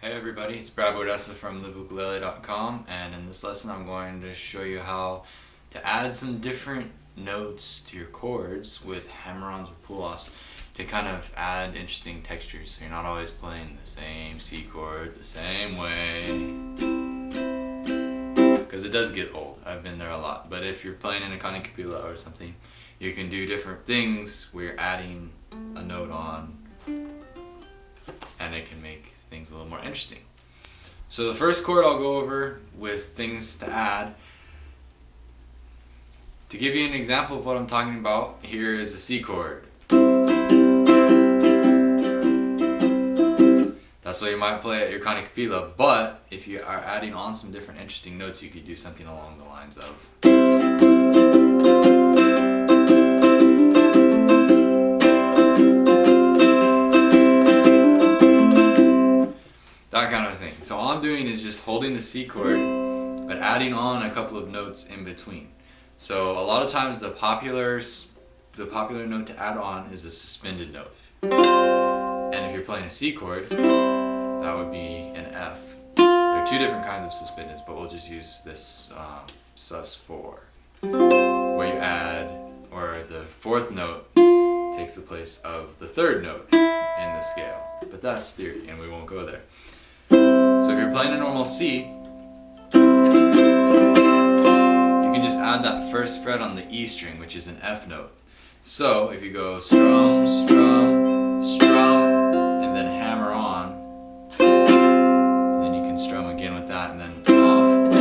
Hey everybody, it's Brad Bordessa from liveukulele.com, and in this lesson I'm going to show you how to add some different notes to your chords with hammer-ons or pull-offs to kind of add interesting textures, so you're not always playing the same C chord the same way, because it does get old. I've been there a lot. But if you're playing in a ukulele or something, you can do different things where you're adding a note on, and it can make things a little more interesting. So the first chord I'll go over with things to add. To give you an example of what I'm talking about, here is a C chord. That's what you might play at your ukulele, but if you are adding on some different interesting notes, you could do something along the lines of that kind of thing. So all I'm doing is just holding the C chord, but adding on a couple of notes in between. So a lot of times the popular note to add on is a suspended note. And if you're playing a C chord, that would be an F. There are two different kinds of suspendeds, but we'll just use this sus4, where you add, or the fourth note takes the place of the third note in the scale. But that's theory, and we won't go there. So if you're playing a normal C, you can just add that first fret on the E string, which is an F note. So if you go strum, strum, strum, and then hammer on, and then you can strum again with that, and then off.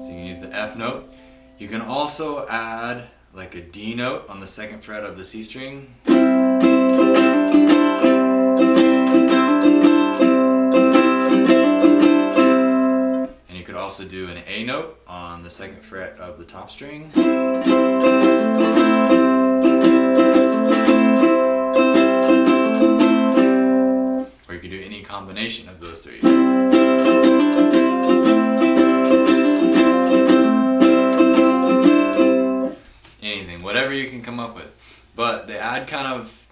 So you can use the F note. You can also add like a D note on the second fret of the C string. And you could also do an A note on the second fret of the top string. Or you could do any combination of those three. Whatever you can come up with, but they add kind of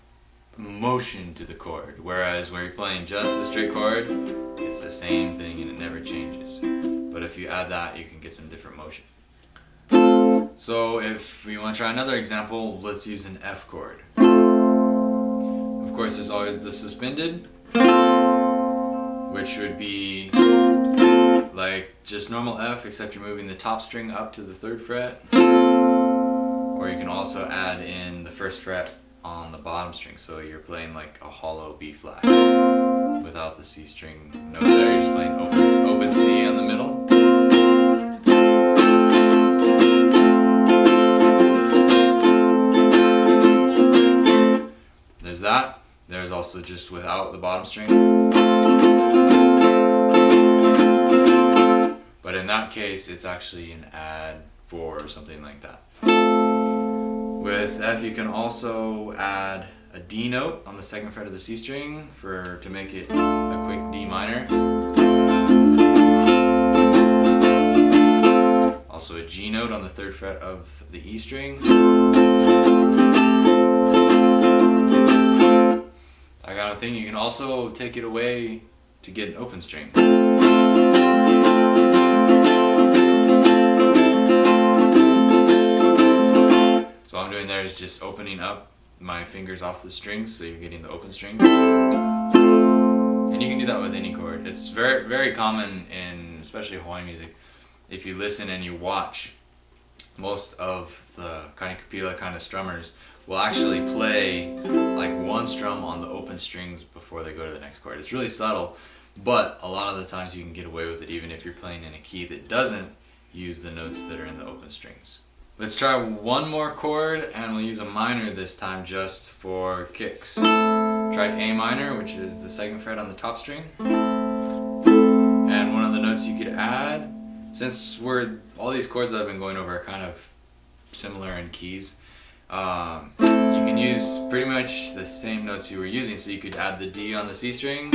motion to the chord, whereas where you're playing just a straight chord, it's the same thing and it never changes. But if you add that, you can get some different motion. So if we want to try another example, let's use an F chord. Of course, there's always the suspended, which would be like just normal F, except you're moving the top string up to the third fret. Or you can also add in the first fret on the bottom string, so you're playing like a hollow B flat without the C string note there. You're just playing open C in the middle. There's that. There's also just without the bottom string. But in that case, it's actually an add 4 or something like that. With F, you can also add a D note on the second fret of the C string to make it a quick D minor. Also a G note on the third fret of the E string. That kind of thing. You can also take it away to get an open string. So all I'm doing there is just opening up my fingers off the strings, so you're getting the open string. And you can do that with any chord. It's very, very common in especially Hawaiian music. If you listen and you watch, most of the ukulele kind of strummers will actually play like one strum on the open strings before they go to the next chord. It's really subtle, but a lot of the times you can get away with it even if you're playing in a key that doesn't use the notes that are in the open strings. Let's try one more chord, and we'll use a minor this time just for kicks. Try A minor, which is the second fret on the top string. And one of the notes you could add, since all these chords that I've been going over are kind of similar in keys, you can use pretty much the same notes you were using. So you could add the D on the C string,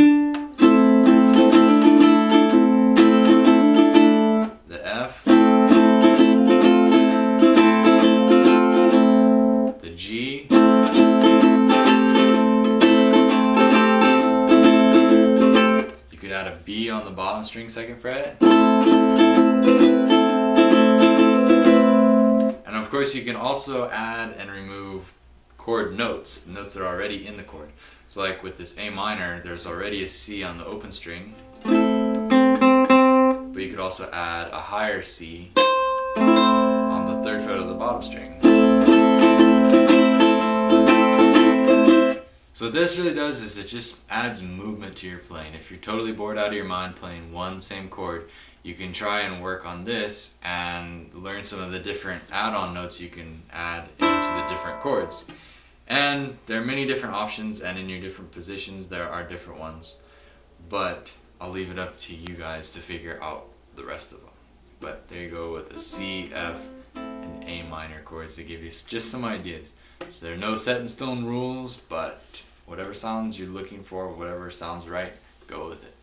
the F, string 2nd fret. And of course you can also add and remove chord notes, the notes that are already in the chord. So like with this A minor, there's already a C on the open string, but you could also add a higher C on the 3rd fret of the bottom string. So what this really does is it just adds movement to your playing. If you're totally bored out of your mind playing one same chord, you can try and work on this and learn some of the different add-on notes you can add into the different chords. And there are many different options, and in your different positions there are different ones. But I'll leave it up to you guys to figure out the rest of them. But there you go with the C, F, and A minor chords to give you just some ideas. So there are no set in stone rules, but whatever sounds you're looking for, whatever sounds right, go with it.